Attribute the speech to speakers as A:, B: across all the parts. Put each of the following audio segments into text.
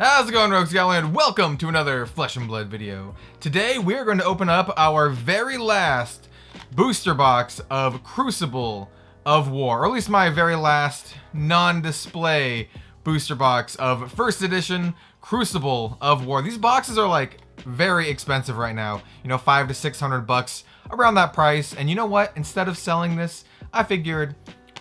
A: How's it going, Rogues Gallant? Welcome to another Flesh and Blood video. Today we are going to open up our very last booster box of Crucible of War, or at least my very last non-display booster box of first edition Crucible of War. These boxes are like very expensive right now, you know, $500 to $600 around that price. And you know what? Instead of selling this, I figured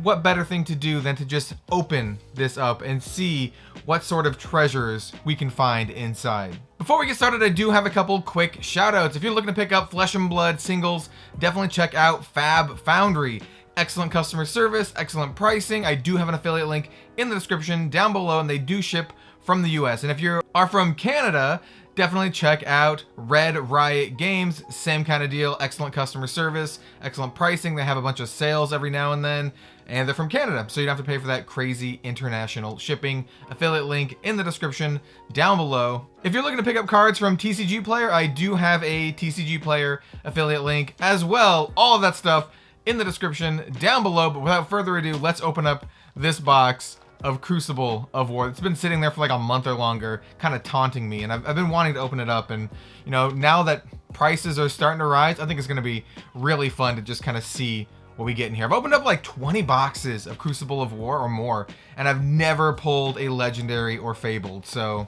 A: what better thing to do than to just open this up and see what sort of treasures we can find inside. Before we get started, I do have a couple quick shout outs. If you're looking to pick up Flesh and Blood singles, definitely check out FAB Foundry. Excellent customer service, excellent pricing. I do have an affiliate link in the description down below, and they do ship from the US. And if you are from Canada, definitely check out Red Riot Games. Same kind of deal, excellent customer service, excellent pricing. They have a bunch of sales every now and then, and they're from Canada, so you don't have to pay for that crazy international shipping. Affiliate link in the description down below. If you're looking to pick up cards from TCG Player, I do have a TCG Player affiliate link as well. All of that stuff in the description down below. But without further ado, let's open up this box of Crucible of War. It's been sitting there for like a month or longer, kind of taunting me, and I've been wanting to open it up. And you know, now that prices are starting to rise, I think it's going to be really fun to just kind of see what we get in here. I've opened up like 20 boxes of Crucible of War or more, and I've never pulled a legendary or fabled. So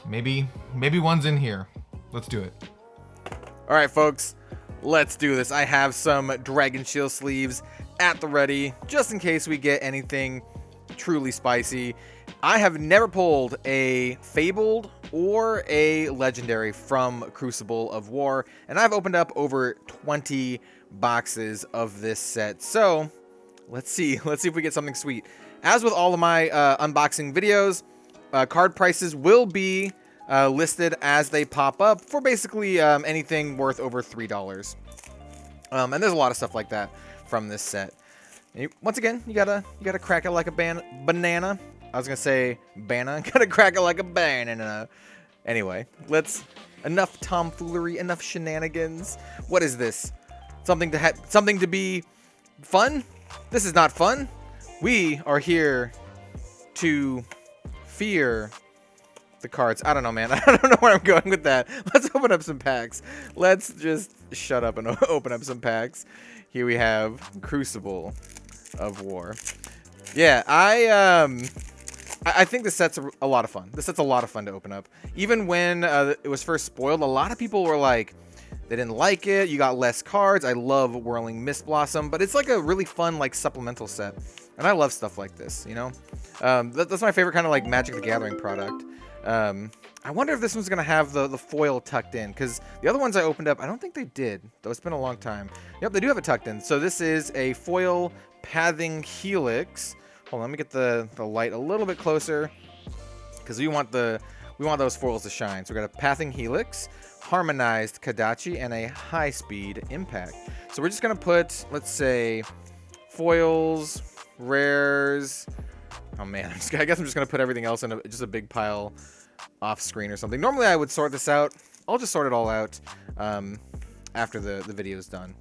A: maybe one's in here. Let's do it.
B: All right, folks, let's do this. I have some Dragon Shield sleeves at the ready, just in case we get anything truly spicy. I have never pulled a fabled or a legendary from Crucible of War, and I've opened up over 20 boxes of this set. So let's see if we get something sweet. As with all of my unboxing videos, card prices will be listed as they pop up for basically anything worth over $3. And there's a lot of stuff like that from this set. And once again, you gotta crack it like a banana. I was gonna say banana. Gotta crack it like a banana. Anyway, enough tomfoolery, enough shenanigans. What is this? Something to be fun? This is not fun. We are here to fear the cards. I don't know, man. I don't know where I'm going with that. Let's open up some packs. Let's just shut up and open up some packs. Here we have Crucible of War. Yeah, I think this set's a lot of fun. This set's a lot of fun to open up. Even when it was first spoiled, a lot of people were like, they didn't like it. You got less cards. I love Whirling Mist Blossom, but it's like a really fun like supplemental set, and I love stuff like this. You know, that's my favorite kind of like Magic the Gathering product. I wonder if this one's gonna have the foil tucked in, because the other ones I opened up, I don't think they did. Though it's been a long time. Yep, they do have it tucked in. So this is a foil Pathing Helix. Hold on, let me get the light a little bit closer, because we want those foils to shine. So we got a Pathing Helix, Harmonized Kadachi, and a High Speed Impact. So we're just gonna put, let's say, foils, rares. Oh man, I guess I'm just gonna put everything else in just a big pile off screen or something. Normally I would sort this out. I'll just sort it all out after the video is done.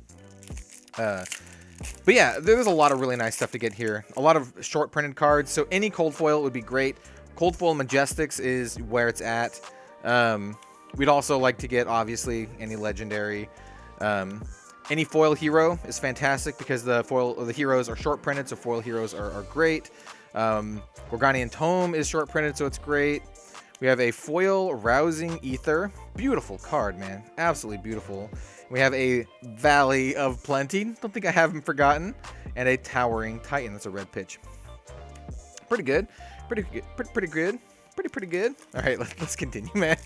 B: But yeah, there's a lot of really nice stuff to get here. A lot of short printed cards, so any cold foil would be great. Cold foil Majestics is where it's at. We'd also like to get, obviously, any legendary. Any foil hero is fantastic, because the heroes are short printed, so foil heroes are great. Gorganian Tome is short printed, so it's great. We have a foil Rousing Ether. Beautiful card, man. Absolutely beautiful. We have a Valley of Plenty. Don't think I haven't forgotten. And a Towering Titan. That's a red pitch. Pretty good. Pretty good. Pretty good. All right, let's continue, man.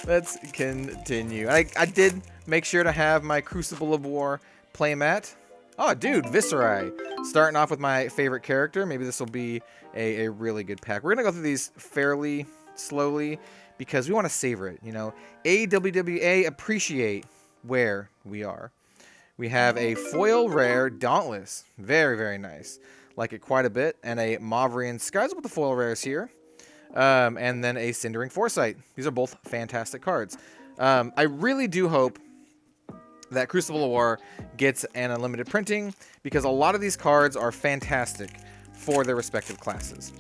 B: Let's continue. I did make sure to have my Crucible of War playmat. Oh, dude, Viserai. Starting off with my favorite character. Maybe this will be a really good pack. We're going to go through these fairly slowly, because we want to savor it, you know. AWWA, appreciate where we are. We have a foil rare Dauntless. Very, very nice. Like it quite a bit. And a Mavrian Skies with the foil rares here. And then a Cindering Foresight. These are both fantastic cards. I really do hope that Crucible of War gets an unlimited printing, because a lot of these cards are fantastic for their respective classes.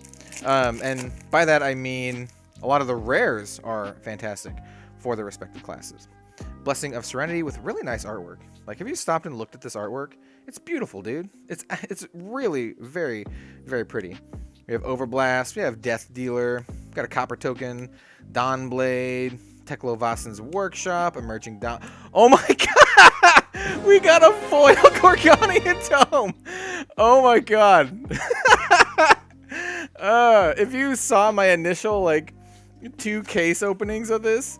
B: And by that I mean A lot of the rares are fantastic for their respective classes. Blessing of Serenity with really nice artwork. Like, have you stopped and looked at this artwork? It's beautiful, dude. It's really very, very pretty. We have Overblast. We have Death Dealer. We've got a Copper Token. Dawn Blade. Teklo Vassen's Workshop. Emerging Dawn. Oh my god! We got a foil Gorganian Tome! Oh my god. If you saw my initial, like, 2 case openings of this,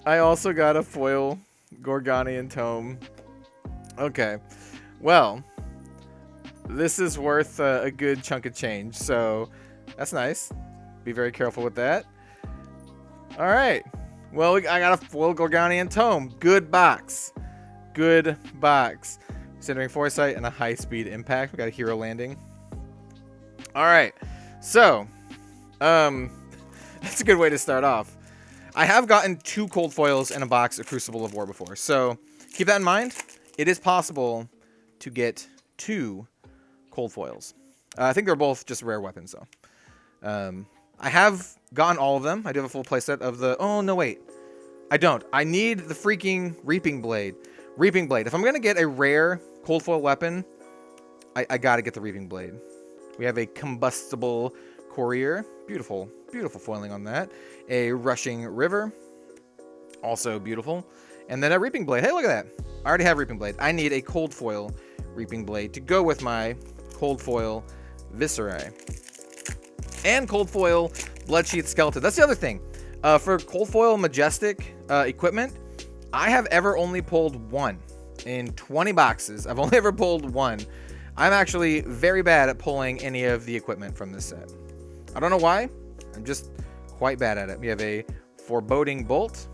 B: I also got a foil Gorganian Tome. Okay. Well, this is worth a good chunk of change, so that's nice. Be very careful with that. All right. Well, I got a foil Gorganian Tome. Good box. Good box. Considering Foresight and a high-speed impact. We got a Hero Landing. All right. So, that's a good way to start off. I have gotten 2 cold foils in a box of Crucible of War before, so keep that in mind. It is possible to get 2 cold foils. I think they're both just rare weapons, though. I have gotten all of them. I do have a full playset of the... Oh, no, wait. I don't. I need the freaking Reaping Blade. Reaping Blade. If I'm going to get a rare cold foil weapon, I got to get the Reaping Blade. We have a Combustible Courier. Beautiful. Beautiful foiling on that. A Rushing River. Also beautiful. And then a Reaping Blade. Hey, look at that. I already have Reaping Blade. I need a cold foil Reaping Blade to go with my cold foil Viscerae. And cold foil Bloodsheath Skeleton. That's the other thing. For cold foil Majestic equipment, I have ever only pulled 1. In 20 boxes, I've only ever pulled 1. I'm actually very bad at pulling any of the equipment from this set. I don't know why. I'm just quite bad at it. We have a Foreboding Bolt.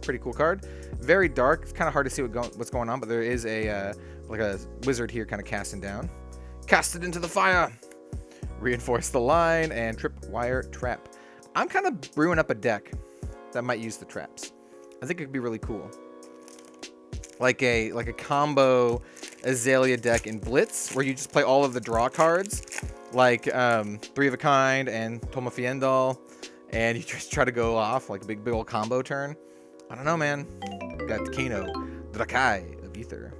B: Pretty cool card. Very dark. It's kind of hard to see what's going on, but there is a like a wizard here kind of casting down. Cast it into the fire. Reinforce the line and Tripwire Trap. I'm kind of brewing up a deck that might use the traps. I think it could be really cool. Like a combo Azalea deck in Blitz, where you just play all of the draw cards, like 3 of a Kind and Toma Fiendal, and you just try to go off like a big old combo turn. I don't know, man. Got Kano, Drakai of Ether.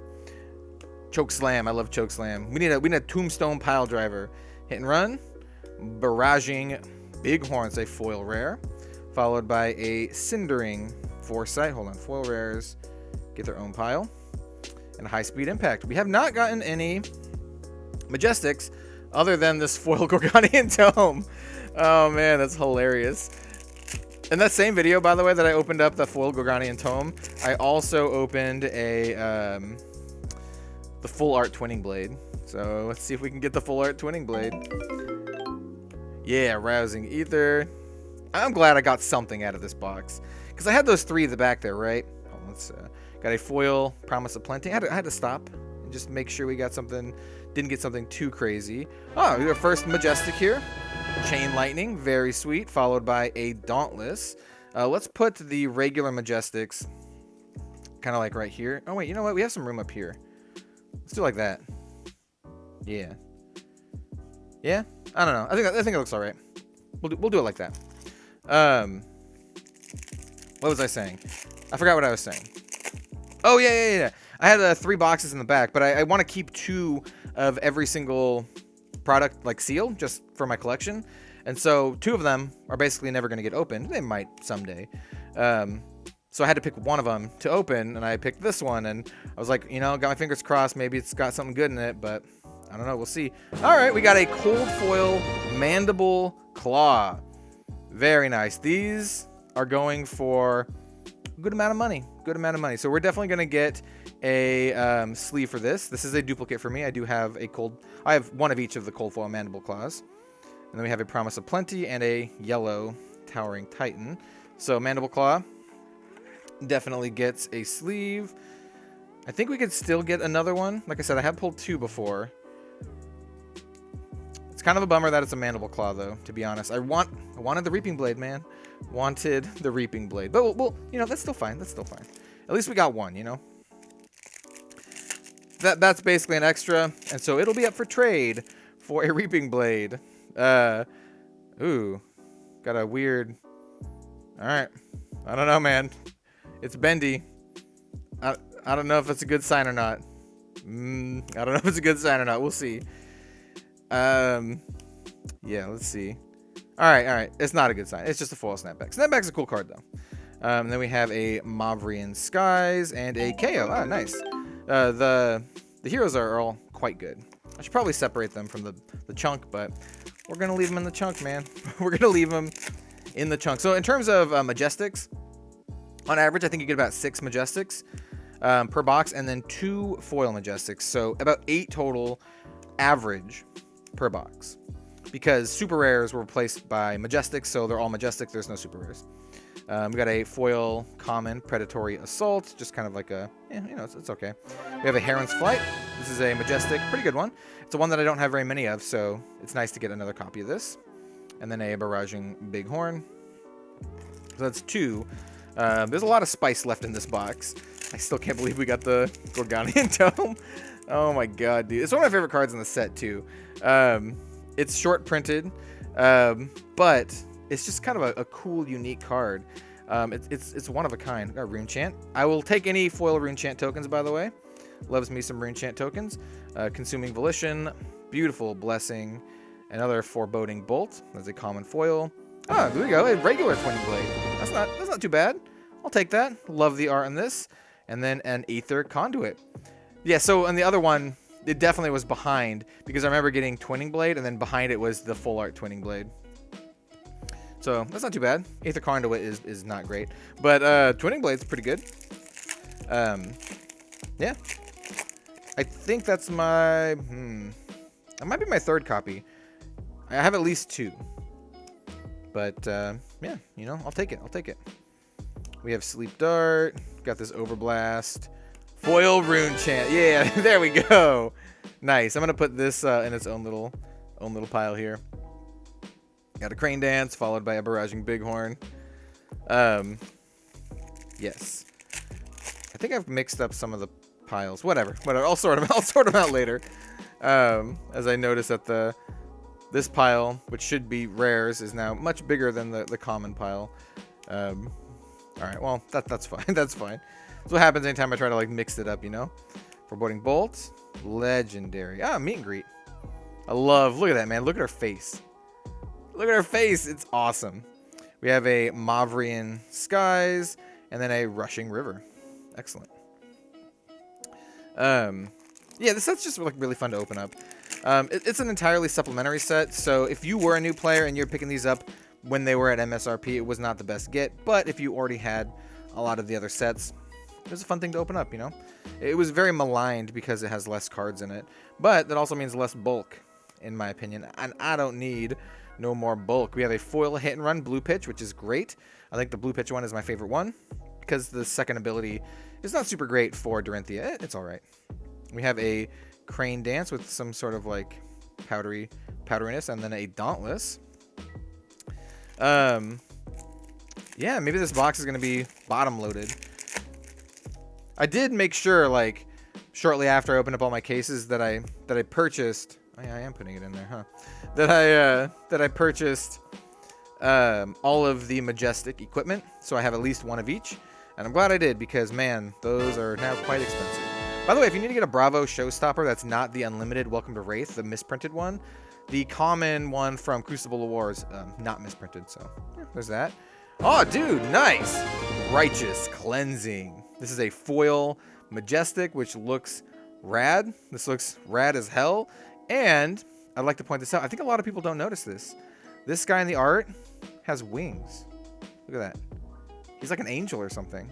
B: Choke Slam. I love Choke Slam. We need a Tombstone Pile Driver. Hit and Run. Barraging Bighorn. It's a foil rare. Followed by a Cindering Foresight. Hold on. Foil rares get their own pile. And a High Speed Impact. We have not gotten any Majestics other than this foil Gorganian Tome. Oh man, that's hilarious. In that same video, by the way, that I opened up the foil Gorganian Tome, I also opened a the full art Twinning Blade. So let's see if we can get the full art Twinning Blade. Yeah, Rousing Ether. I'm glad I got something out of this box, because I had those 3 at the back there, right? Oh, let's got a foil Promise of Plenty. I had to stop and just make sure we got something. Didn't get something too crazy. Oh, we got our first Majestic here. Chain Lightning, very sweet, followed by a Dauntless. Let's put the regular Majestics kind of like right here. Oh wait, you know what? We have some room up here. Let's do like that. Yeah. Yeah? I don't know. I think it looks all right. We'll do it like that. What was I saying? I forgot what I was saying. Oh yeah. I had 3 boxes in the back, but I want to keep 2 of every single product like sealed just for my collection, and so 2 of them are basically never going to get opened. They might someday. So I had to pick one of them to open, and I picked this one, and I was like, got my fingers crossed. Maybe it's got something good in it, but I don't know. We'll see. All right, we got a cold foil Mandible Claw. Very nice. These are going for a good amount of money. So we're definitely going to get a sleeve for this. This is a duplicate for me. I have 1 of each of the cold foil Mandible Claws. And then we have a Promise of Plenty and a yellow Towering Titan. So Mandible Claw definitely gets a sleeve. I think we could still get another one. Like I said, I have pulled 2 before. It's kind of a bummer that it's a Mandible Claw, though, to be honest. I wanted the Reaping Blade, man. Wanted the Reaping Blade. But, well, that's still fine. At least we got 1, That's basically an extra, and so it'll be up for trade for a Reaping Blade. Ooh. Got a weird All right. I don't know, man. It's bendy. I don't know if it's a good sign or not. I don't know if it's a good sign or not. We'll see. Yeah, let's see. All right. It's not a good sign. It's just a foil snapback. Snapback's a cool card, though. Then we have a Mavrian Skies and a KO. Ah, nice. The heroes are all quite good. I should probably separate them from the chunk, but we're going to leave them in the chunk, man. We're going to leave them in the chunk. So in terms of Majestics, on average, I think you get about 6 Majestics per box, and then 2 foil Majestics. So about 8 total average per box. Because super rares were replaced by Majestics, so they're all Majestic. There's no super rares. We got a foil common predatory assault, just kind of like a, it's okay. We have a Heron's Flight. This is a Majestic, pretty good one. It's a one that I don't have very many of, so it's nice to get another copy of this. And then a Barraging Bighorn. So that's 2. There's a lot of spice left in this box. I still can't believe we got the Gorganian Tome. Oh my god, dude. It's one of my favorite cards in the set, too. It's short printed, but it's just kind of a cool, unique card. It's one of a kind. Got Rune Chant. I will take any foil Rune Chant tokens, by the way. Loves me some Rune Chant tokens. Consuming Volition, beautiful Blessing, another Foreboding Bolt. That's a common foil. Ah, there we go. A regular Twinning Blade. That's not too bad. I'll take that. Love the art on this. And then an Aether Conduit. Yeah, so on the other one, it definitely was behind, because I remember getting Twinning Blade, and then behind it was the full art Twinning Blade. So that's not too bad. Aether Conduit is not great, but Twinning Blade's pretty good. Yeah, I think that's my that might be my 3rd copy. I have at least 2, but yeah, I'll take it. We have Sleep Dart. Got this Overblast. Foil Rune Chant. Yeah, there we go. Nice. I'm gonna put this in its own little pile here. Got a Crane Dance followed by a Barraging Bighorn. Yes. I think I've mixed up some of the piles. Whatever. I'll sort them out later. As I notice that this pile, which should be rares, is now much bigger than the common pile. All right. Well, that's fine. That's fine. That's what happens anytime I try to like mix it up, Foreboding Bolt, legendary. Ah, Meet and Greet. Look at that, man. Look at her face. Look at her face. It's awesome. We have a Mavrian Skies and then a Rushing River. Excellent. Yeah, this set's just like really fun to open up. It's an entirely supplementary set, so if you were a new player and you're picking these up when they were at MSRP, it was not the best get, but if you already had a lot of the other sets, it was a fun thing to open up, It was very maligned because it has less cards in it, but that also means less bulk, in my opinion, and I don't need no more bulk. We have a foil Hit and Run Blue Pitch, which is great. I think the Blue Pitch one is my favorite one because the second ability is not super great for Dorinthia. It's all right. We have a Crane Dance with some sort of like powderiness, and then a Dauntless. Yeah, maybe this box is going to be bottom loaded. I did make sure, like, shortly after I opened up all my cases that I purchased. I am putting it in there, huh? That I purchased all of the Majestic equipment, so I have at least one of each, and I'm glad I did because man, those are now quite expensive. By the way, if you need to get a Bravo Showstopper that's not the unlimited Welcome to Wraith, the misprinted one, the common one from Crucible Wars, not misprinted, so yeah, there's that. Oh, dude, nice! Righteous Cleansing. This is a foil Majestic, which looks rad. This looks rad as hell. And I'd like to point this out. I think a lot of people don't notice this. This guy in the art has wings. Look at that. He's like an angel or something.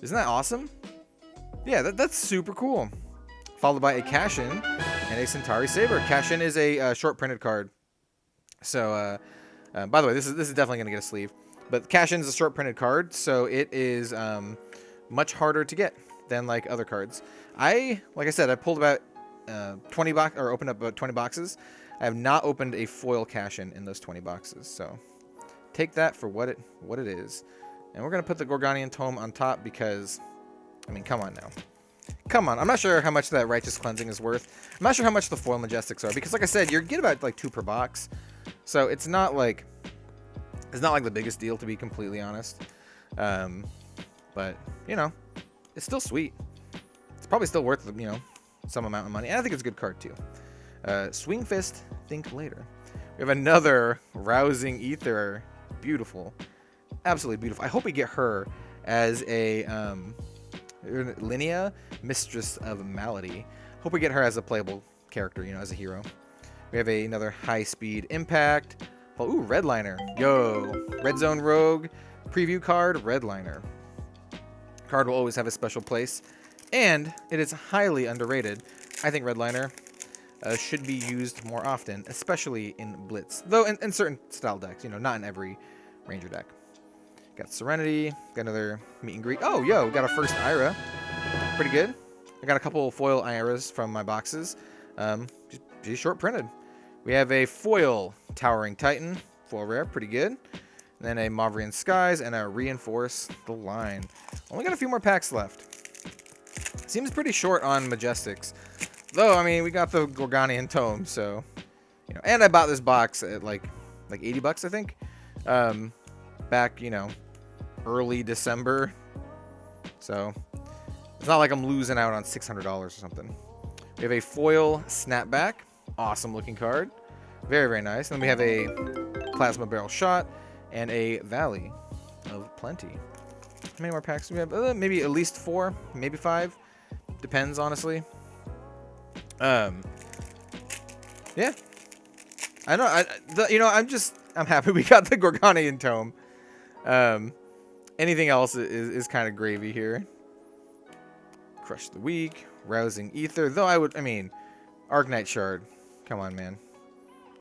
B: Isn't that awesome? Yeah, that's super cool. Followed by a Cash-In and a Centauri Saber. Cash-In is a short printed card. So, by the way, this is definitely going to get a sleeve. But Cash-In is a short printed card, so it is much harder to get than like other cards. Like I said, I pulled about 20 box or opened up about 20 boxes. I have not opened a foil Cash-In those 20 boxes. So take that for what it is. And we're gonna put the Gorganian Tome on top because, I mean, come on now. Come on. I'm not sure how much that Righteous Cleansing is worth. I'm not sure how much the foil Majestics are because, like I said, you get about like 2 per box. So it's not like It's not like the biggest deal, to be completely honest. But, you know, it's still sweet. It's probably still worth, you know, some amount of money. And I think it's a good card, too. Swing Fist, Think Later. We have another Rousing Ether. Beautiful. Absolutely beautiful. I hope we get her as a Linnea, Mistress of Malady. Hope we get her as a playable character, you know, as a hero. We have another High Speed Impact. Oh, ooh, Redliner. Yo. Red Zone Rogue. Preview card, Redliner. Card will always have a special place. And it is highly underrated. I think Redliner should be used more often, especially in Blitz. Though in certain style decks, you know, not in every Ranger deck. Got Serenity. Got another Meet and Greet. Oh, yo, got a first Ira. Pretty good. I got a couple foil Iras from my boxes. Just short printed. We have a foil Towering Titan, foil rare, pretty good. And then a Mavrian Skies and a Reinforce the Line. Only got a few more packs left. Seems pretty short on Majestics. Though, I mean, we got the Gorganian Tome, so, you know. And I bought this box at like $80, I think. Back, you know, early December. So, it's not like I'm losing out on $600 or something. We have a foil Snapback. Awesome looking card. Very, very nice. And then we have a Plasma Barrel Shot and a Valley of Plenty. How many more packs do we have? Maybe at least 4, maybe 5. Depends, honestly. Yeah. I know. You know, I'm happy we got the Gorganian Tome. Anything else is kind of gravy here. Crush the Weak. Rousing Ether. Though I mean, Arknight Shard. Come on, man.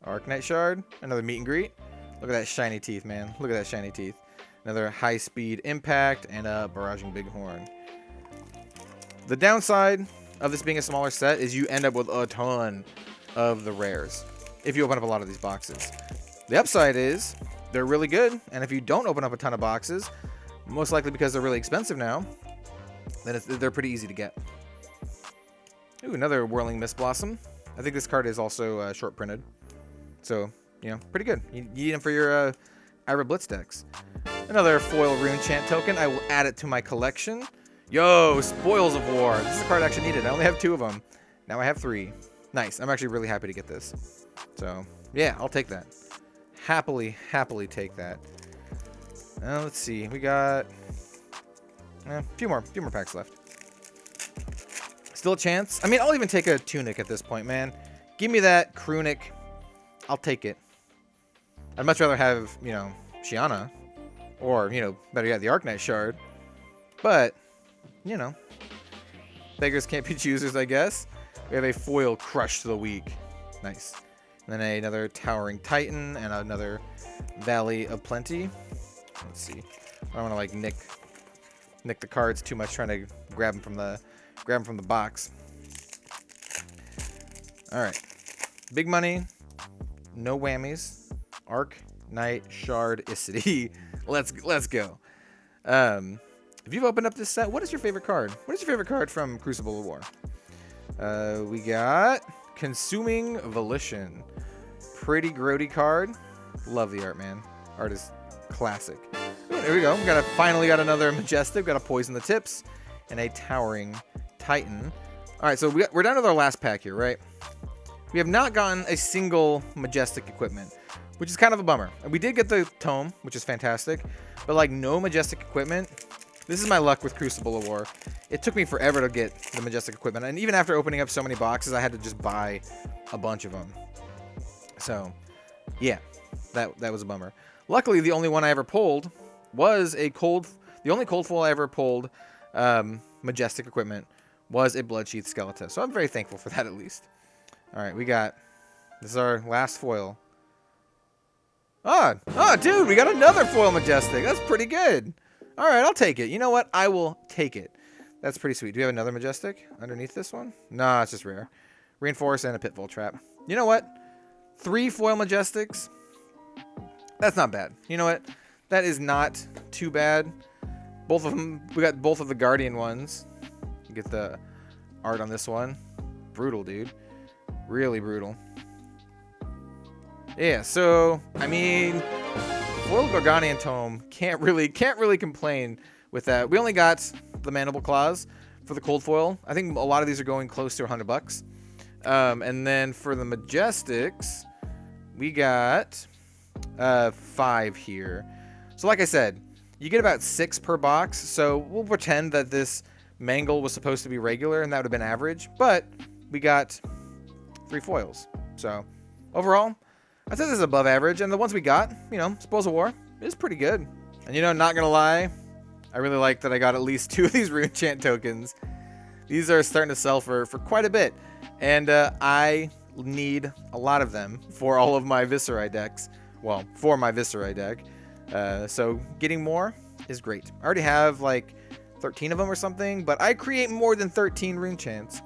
B: Arknight Shard. Another Meet and Greet. Look at that shiny teeth, man. Look at that shiny teeth. Another High Speed Impact and a Barraging Bighorn. The downside of this being a smaller set is you end up with a ton of the rares if you open up a lot of these boxes. The upside is they're really good, and if you don't open up a ton of boxes, most likely because they're really expensive now, then they're pretty easy to get. Ooh, another Whirling Mist Blossom. I think this card is also short printed. So, you know, pretty good. You need them for your Ira Blitz decks. Another foil Rune Chant token. I will add it to my collection. Yo, Spoils of War. This is a card I actually needed. I only have 2 of them. Now I have 3. Nice. I'm actually really happy to get this. So, yeah, I'll take that. Happily take that. Let's see. We got a few more packs left. Still a chance. I mean, I'll even take a Tunic at this point, man. Give me that Krunic. I'll take it. I'd much rather have, you know, Shiana. Or, you know, better yet, the Arknight Shard. But, you know, beggars can't be choosers, I guess. We have a foil Crush the Weak. Nice. And then another Towering Titan and another Valley of Plenty. Let's see. I don't want to like nick the cards too much, trying to grab them from the box. All right. Big money. No whammies. Arknight Shard Icity. Let's go. If you've opened up this set, what is your favorite card? What is your favorite card from Crucible of War? We got Consuming Volition. Pretty grody card. Love the art, man. Art is classic. Ooh, there we go. Finally got another Majestic. Got a Poison the Tips and a Towering Titan. All right, so we're down to our last pack here, right? We have not gotten a single Majestic equipment, which is kind of a bummer. And we did get the Tome, which is fantastic, but like no Majestic equipment. This is my luck with Crucible of War. It took me forever to get the Majestic equipment, and even after opening up so many boxes, I had to just buy a bunch of them. So, yeah, that was a bummer. Luckily, the only one I ever pulled was the only cold foil I ever pulled Majestic equipment was a Bloodsheath Skeleton. So I'm very thankful for that, at least. All right, this is our last foil. Oh, dude, we got another foil Majestic. That's pretty good. All right, I'll take it. You know what? I will take it. That's pretty sweet. Do we have another Majestic underneath this one? Nah, it's just rare. Reinforce and a Pitfall Trap. You know what? 3 foil Majestics. That's not bad. You know what? That is not too bad. Both of them. We got both of the Guardian ones. You get the art on this one. Brutal, dude. Really brutal. Yeah, so, I mean, foil Gorganian Tome, can't really complain with that. We only got the Mandible Claws for the cold foil. I think a lot of these are going close to $100. And then for the Majestics, we got 5 here. So like I said, you get about 6 per box. So we'll pretend that this Mangle was supposed to be regular and that would have been average, but we got 3 foils. So overall, I'd say this is above average, and the ones we got, you know, Spoils of War is pretty good. And you know, not gonna lie, I really like that I got at least 2 of these Rune Chant tokens. These are starting to sell for quite a bit, and I need a lot of them for all of my Viserai decks. Well, for my Viserai deck. So getting more is great. I already have like 13 of them or something, but I create more than 13 Rune Chants.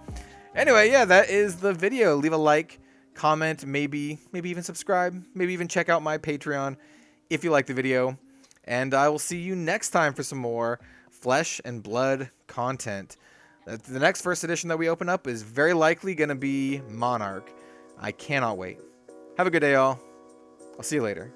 B: Anyway, yeah, that is the video. Leave a like, comment, maybe even subscribe, maybe even check out my Patreon if you like the video, and I will see you next time for some more Flesh and Blood content. The next first edition that we open up is very likely going to be Monarch. I cannot wait. Have a good day, y'all. I'll see you later.